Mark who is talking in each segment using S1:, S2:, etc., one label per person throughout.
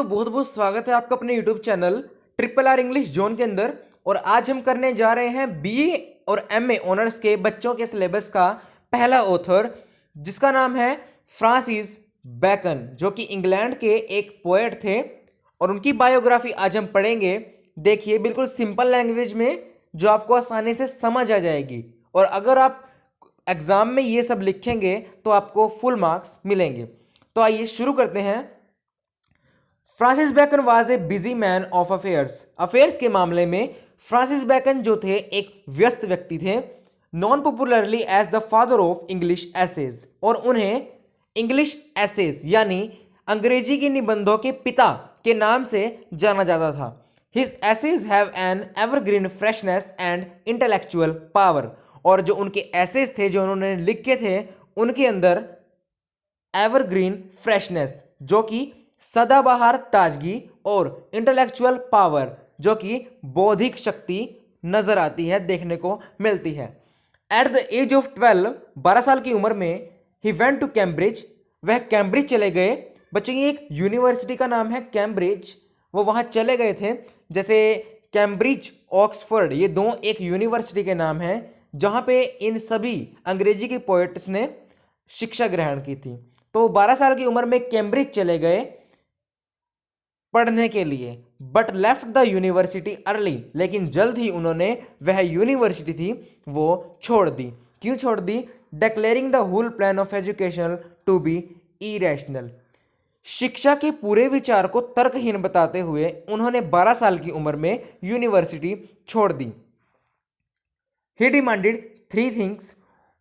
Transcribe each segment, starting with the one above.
S1: दोस्तों बहुत बहुत स्वागत है आपका अपने YouTube channel triple R English zone के अंदर। और आज हम करने जा रहे हैं बीए और एमए ऑनर्स के बच्चों के सिलेबस का पहला ऑथर, जिसका नाम है फ्रांसिस बैकन, जो कि इंग्लैंड के एक पोएट थे। और उनकी बायोग्राफी आज हम पढ़ेंगे। देखिए, बिल्कुल सिंपल लैंग्वेज में जो आपको आसानी से समझ आ जाएगी। और अगर आप एग्जाम में ये सब लिखेंगे तो आपको फुल मार्क्स मिलेंगे। तो आइए शुरू करते हैं। Francis bacon was a busy man of affairs के मामले में फ्रांसिस बैकन जो थे एक व्यस्त व्यक्ति थे। Known popularly as the father of English essays, और उन्हें इंग्लिश एसेज यानी अंग्रेजी के निबंधों के पिता के नाम से जाना जाता था। His essays have an evergreen freshness and intellectual power, और जो उनके एसेज थे जो उन्होंने लिखे थे उनके अंदर एवरग्रीन फ्रेशनेस जो कि सदाबहार ताजगी और इंटेलेक्चुअल पावर जो कि बौद्धिक शक्ति नजर आती है, देखने को मिलती है। एट द एज ऑफ 12 साल की उम्र में ही वेंट टू कैम्ब्रिज, वह कैम्ब्रिज चले गए। बच्चों की एक यूनिवर्सिटी का नाम है कैम्ब्रिज, वो वहाँ चले गए थे। जैसे कैम्ब्रिज, ऑक्सफोर्ड, ये दो एक यूनिवर्सिटी के नाम हैं जहाँ पे इन सभी अंग्रेजी के पोएट्स ने शिक्षा ग्रहण की थी। तो 12 साल की उम्र में कैम्ब्रिज चले गए पढ़ने के लिए, but left the university early, लेकिन जल्द ही उन्होंने वह यूनिवर्सिटी थी वो छोड़ दी। क्यों छोड़ दी? Declaring the whole plan of education to be irrational, शिक्षा के पूरे विचार को तर्कहीन बताते हुए उन्होंने 12 साल की उम्र में यूनिवर्सिटी छोड़ दी। ही डिमांडेड 3 थिंग्स,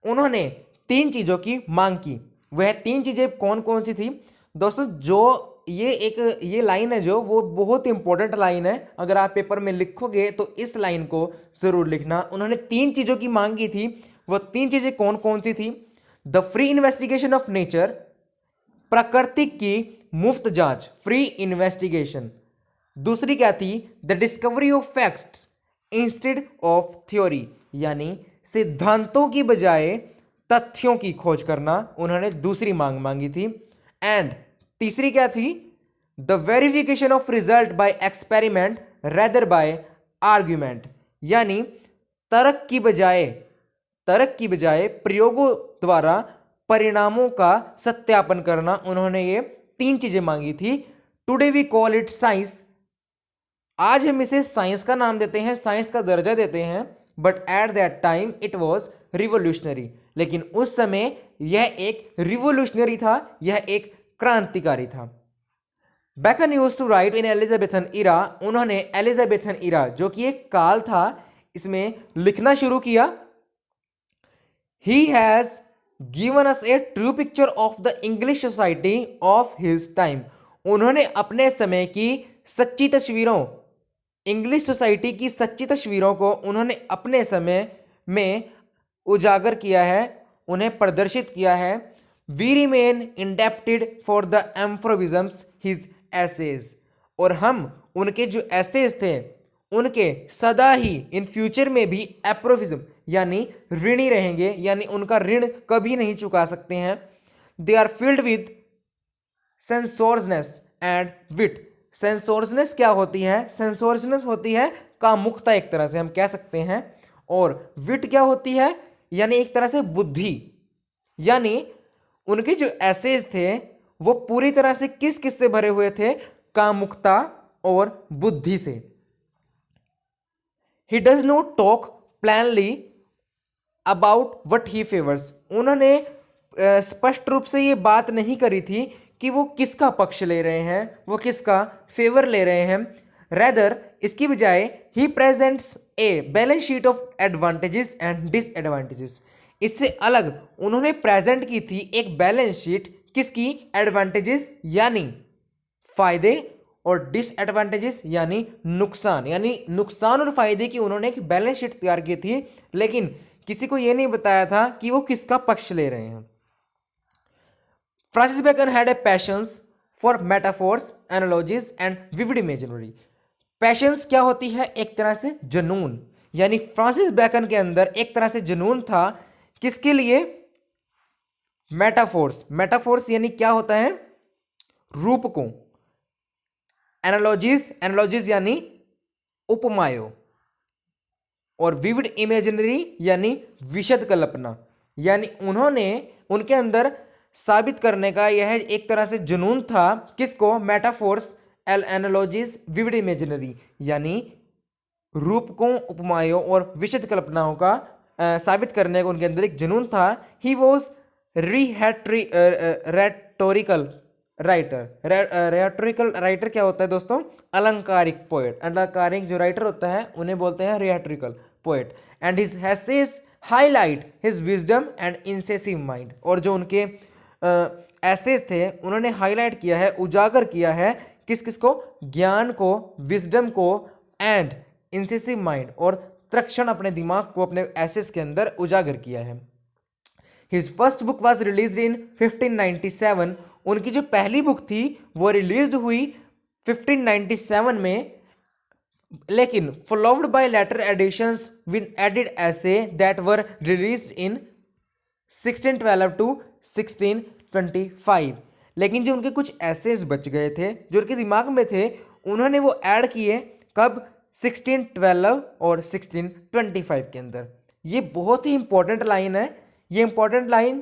S1: उन्होंने 3 चीजों की मांग की। वह 3 चीजें कौन कौन सी थी? दोस्तों, जो ये लाइन है जो वो बहुत इंपॉर्टेंट लाइन है। अगर आप पेपर में लिखोगे तो इस लाइन को जरूर लिखना। उन्होंने 3 चीजों की मांग की थी। वो 3 चीजें कौन कौन सी थी? The free investigation of nature, प्रकृति की मुफ्त जांच, फ्री इन्वेस्टिगेशन। दूसरी क्या थी? The discovery of facts instead of theory, यानी सिद्धांतों की बजाय तथ्यों की खोज करना, उन्होंने दूसरी मांग मांगी थी। एंड तीसरी क्या थी? The verification of result by experiment rather by argument, यानी तर्क की बजाय प्रयोगों द्वारा परिणामों का सत्यापन करना। उन्होंने ये 3 चीजें मांगी थी। Today we call it science, आज हम इसे साइंस का नाम देते हैं, साइंस का दर्जा देते हैं। But at that time it was revolutionary, लेकिन उस समय यह एक रिवोल्यूशनरी था, यह एक क्रांतिकारी था। Bacon used to write in Elizabethan era, उन्होंने एलिजाबेथन इरा जो कि एक काल था इसमें लिखना शुरू किया। He has given us A true picture of the English society of his time, उन्होंने अपने समय की सच्ची तस्वीरों, इंग्लिश सोसाइटी की सच्ची तस्वीरों को उन्होंने अपने समय में उजागर किया है, उन्हें प्रदर्शित किया है। We remain indebted for the aphorisms his essays, और हम उनके जो एसेज थे उनके सदा ही इन फ्यूचर में भी एप्रोफिज्म यानी ऋणी रहेंगे, यानी उनका ऋण कभी नहीं चुका सकते हैं। They are filled with sensuousness and wit, sensuousness क्या होती है? सेंसोर्सनेस होती है कामुकता, एक तरह से हम कह सकते हैं। और विट क्या होती है? यानी एक तरह से बुद्धि। यानी उनके जो एसेज थे वो पूरी तरह से किस से भरे हुए थे? कामुकता और बुद्धि से। He does not talk plainly about what he favours, उन्होंने स्पष्ट रूप से ये बात नहीं करी थी कि वो किसका पक्ष ले रहे हैं, वो किसका फेवर ले रहे हैं। रेदर, इसकी बजाय he presents a balance sheet of advantages and disadvantages, इससे अलग उन्होंने प्रेजेंट की थी एक बैलेंस शीट, किसकी? एडवांटेजेस यानी फायदे, और डिसएडवांटेजेस यानी नुकसान, यानी नुकसान और फायदे की उन्होंने एक बैलेंस शीट तैयार की थी, लेकिन किसी को यह नहीं बताया था कि वो किसका पक्ष ले रहे हैं। Francis Bacon had a passions for metaphors, analogies and vivid imaginary. Passions क्या होती है? एक तरह से जुनून, यानी फ्रांसिस बैकन के अंदर एक तरह से जुनून था। किसके लिए? मेटाफोर्स, मेटाफोर्स यानी क्या होता है? रूप को, एनालॉजीज यानी उपमाओं, और विविड इमेजिनरी यानी विशद कल्पना। यानी उन्होंने उनके अंदर साबित करने का यह एक तरह से जुनून था, किसको? मेटाफोर्स, एनालॉजीज, विविड इमेजिनरी, यानी रूपकों, उपमाओं और विशद कल्पनाओं का साबित करने का उनके अंदर एक जुनून था। ही वॉज रेटोरिकल राइटर क्या होता है दोस्तों? अलंकारिक पोएट। अलंकारिक जो राइटर होता है उन्हें बोलते हैं rhetorical poet. And his essays highlight his wisdom and incisive mind. और जो उनके एसेज थे उन्होंने हाईलाइट किया है, उजागर किया है किस किस को? ज्ञान को, विजडम को एंड इंसेसिव माइंड, और तत्क्षण अपने दिमाग को अपने एसेज के अंदर उजागर किया है। His first book was release इन 1597। उनकी जो पहली बुक थी वो रिलीज हुई 1597 में, लेकिन followed by later editions with added essays that were released in 1612 to 1625। लेकिन जो उनके कुछ ऐसेज बच गए थे जो उनके दिमाग में थे, उन्होंने वो ऐड किए कब? 1612 और 1625 के अंदर। ये बहुत ही इंपॉर्टेंट लाइन है। ये इंपॉर्टेंट लाइन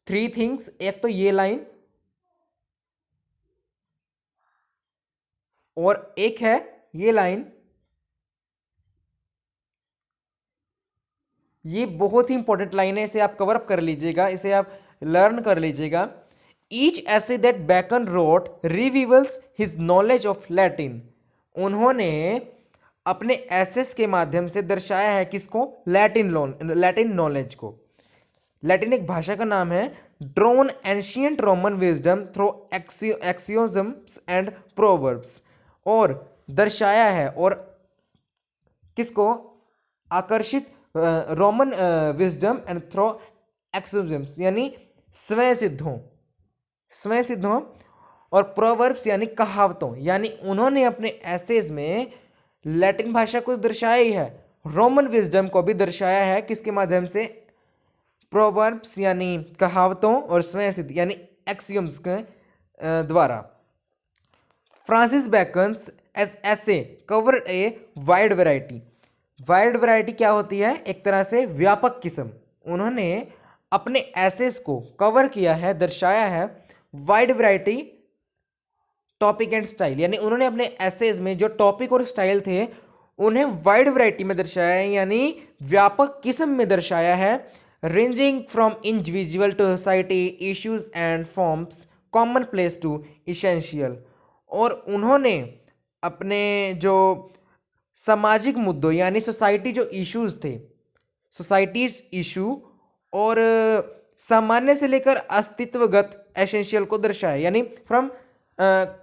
S1: 3 थिंग्स, एक तो ये लाइन और एक है ये लाइन। ये बहुत ही इंपॉर्टेंट लाइन है, इसे आप कवर अप कर लीजिएगा, इसे आप लर्न कर लीजिएगा। Each essay that Bacon wrote reveals his knowledge of Latin. उन्होंने अपने एसेस के माध्यम से दर्शाया है किसको? लैटिन नॉलेज को। लैटिन एक भाषा का नाम है। Drawn ancient Roman wisdom through axioms and proverbs, और दर्शाया है और किसको? आकर्षित Roman wisdom and through axioms यानी स्वयं सिद्धों और प्रोवर्ब्स यानी कहावतों। यानी उन्होंने अपने एसेज में लैटिन भाषा को दर्शाया ही है, रोमन विजडम को भी दर्शाया है, किसके माध्यम से? प्रोवर्ब्स यानी कहावतों और स्वयं सिद्ध यानी एक्सियम्स के द्वारा। फ्रांसिस बैकन एज ऐसे cover a wide variety. Wide variety क्या होती है? एक तरह से व्यापक किस्म। उन्होंने अपने एसेस को कवर किया है, दर्शाया है wide variety, topic and style. यानी उन्होंने अपने एसेज में जो टॉपिक और स्टाइल थे उन्हें वाइड वैरायटी में दर्शाया है, यानी व्यापक किस्म में दर्शाया है। Ranging from individual to society issues and forms common place to essential. और उन्होंने अपने जो सामाजिक मुद्दों यानी सोसाइटी जो इश्यूज थे, सोसाइटीज इशू और सामान्य से लेकर अस्तित्वगत एसेंशियल को दर्शाया। यानी from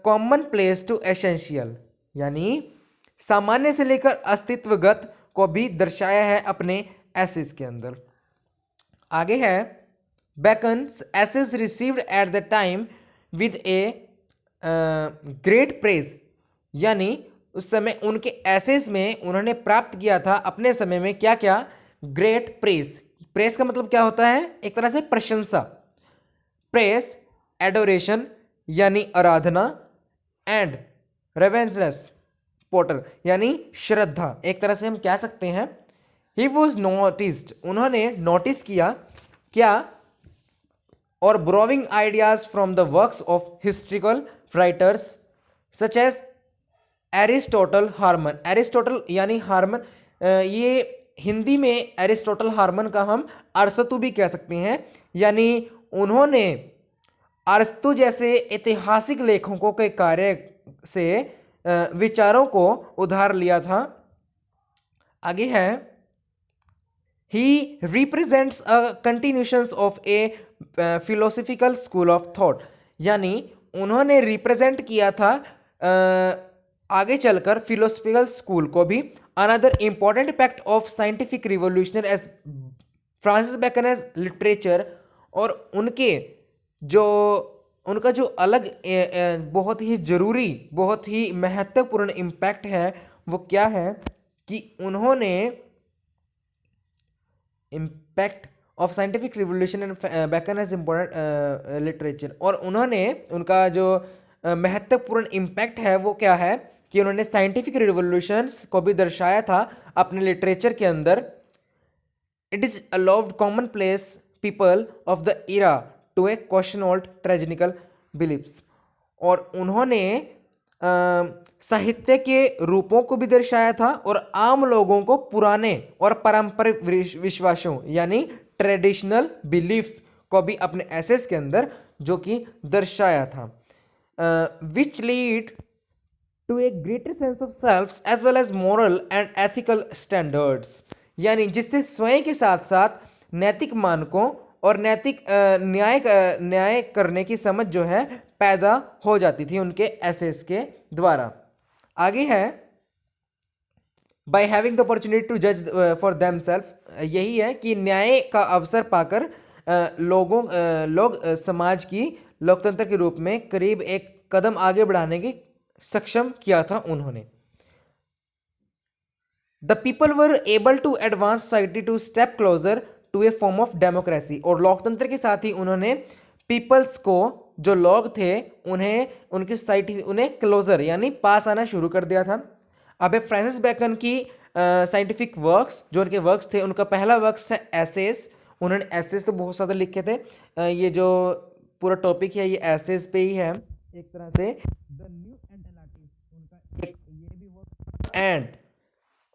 S1: common place to essential, यानी सामान्य से लेकर अस्तित्वगत को भी दर्शाया है अपने एसेज के अंदर। आगे है Bacon's essays received at the time with a great praise. यानी उस समय उनके एसेज में उन्होंने प्राप्त किया था अपने समय में क्या क्या? Great praise. प्रेज का मतलब क्या होता है? एक तरह से प्रशंसा। प्रेज, एडोरेशन यानी आराधना, एंड रेवेरेंस पोटर यानी श्रद्धा। एक तरह से हम कह सकते हैं ही वॉज नोटिस्ड। उन्होंने नोटिस किया क्या? और borrowing ideas from the works of historical writers such as Aristotle Harmon. Aristotle यानी हार्मन, ये हिंदी में एरिस्टोटल हार्मन का हम अरस्तु भी कह सकते हैं। यानी उन्होंने अरस्तु जैसे ऐतिहासिक लेखकों के कार्य से विचारों को उधार लिया था। आगे है he represents a continuations of a philosophical school of thought. यानी उन्होंने रिप्रेजेंट किया था आगे चलकर फिलोसफिकल स्कूल को भी। Another important impact of scientific revolution as Francis Bacon as literature. और उनका जो अलग बहुत ही जरूरी, बहुत ही महत्वपूर्ण इम्पैक्ट है वो क्या है कि उन्होंने impact of scientific revolution and Bacon as important literature. और उन्होंने उनका जो महत्वपूर्ण इम्पैक्ट है वो क्या है कि उन्होंने साइंटिफिक रिवोल्यूशंस को भी दर्शाया था अपने लिटरेचर के अंदर. It is allowed common place people of the era to a question old tragical beliefs. और उन्होंने साहित्य के रूपों को भी दर्शाया था और आम लोगों को पुराने और पारंपरिक विश्वासों यानी ट्रेडिशनल बिलीफ्स को भी अपने एसेस के अंदर जो कि दर्शाया था. Which lead to a greater sense of self as well as moral and ethical standards. यानी जिससे स्वयं के साथ साथ नैतिक मानकों और नैतिक न्याय करने की समझ जो है पैदा हो जाती थी उनके एसेस के द्वारा. आगे है by having the opportunity to जज फॉर देमसेल्फ. यही है कि न्याय का अवसर पाकर लोग समाज की लोकतंत्र के रूप में करीब एक कदम आगे बढ़ाने की सक्षम किया था उन्होंने. The people were able to advance society two step closer to a form of democracy. और लोकतंत्र के साथ ही उन्होंने पीपल्स को, जो लोग थे, उन्हें उनकी सोसाइटी उन्हें क्लोजर यानी पास आना शुरू कर दिया था. अब फ्रांसिस बेकन की साइंटिफिक वर्क्स, जो उनके वर्क्स थे, उनका पहला वर्क्स है एसेस. उन्होंने एसेस तो बहुत ज़्यादा लिखे थे. ये जो पूरा टॉपिक है ये एसेस पे ही है एक तरह से. द न्यू एंटेलाटिस उनका एक ये भी वर्क एंड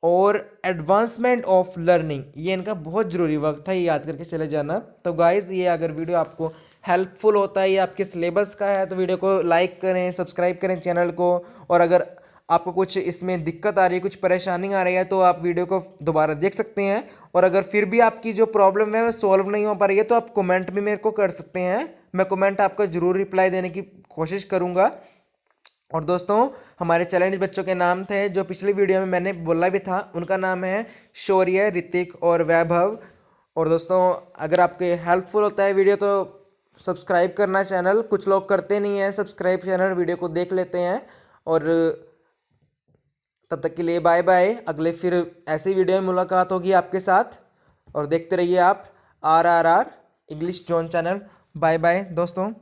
S1: और एडवांसमेंट ऑफ लर्निंग, ये इनका बहुत ज़रूरी वर्क था, ये याद करके चले जाना. तो गाइज़ ये अगर वीडियो आपको हेल्पफुल होता है, ये आपके सिलेबस का है, तो वीडियो को लाइक करें, सब्सक्राइब करें चैनल को. और अगर आपको कुछ इसमें दिक्कत आ रही है, कुछ परेशानी आ रही है, तो आप वीडियो को दोबारा देख सकते हैं. और अगर फिर भी आपकी जो प्रॉब्लम है वो सॉल्व नहीं हो पा रही है तो आप कमेंट भी मेरे को कर सकते हैं. मैं कमेंट आपका ज़रूर रिप्लाई देने की कोशिश करूँगा. और दोस्तों हमारे चैलेंज बच्चों के नाम थे जो पिछली वीडियो में मैंने बोला भी था, उनका नाम है शौर्य, ऋतिक और वैभव. और दोस्तों अगर आपके हेल्पफुल होता है वीडियो तो सब्सक्राइब करना चैनल. कुछ लोग करते नहीं हैं सब्सक्राइब चैनल, वीडियो को देख लेते हैं. और तब तक के लिए बाय बाय. अगले फिर ऐसी वीडियो में मुलाकात होगी आपके साथ. और देखते रहिए आप RRR English zone channel. Bye bye दोस्तों.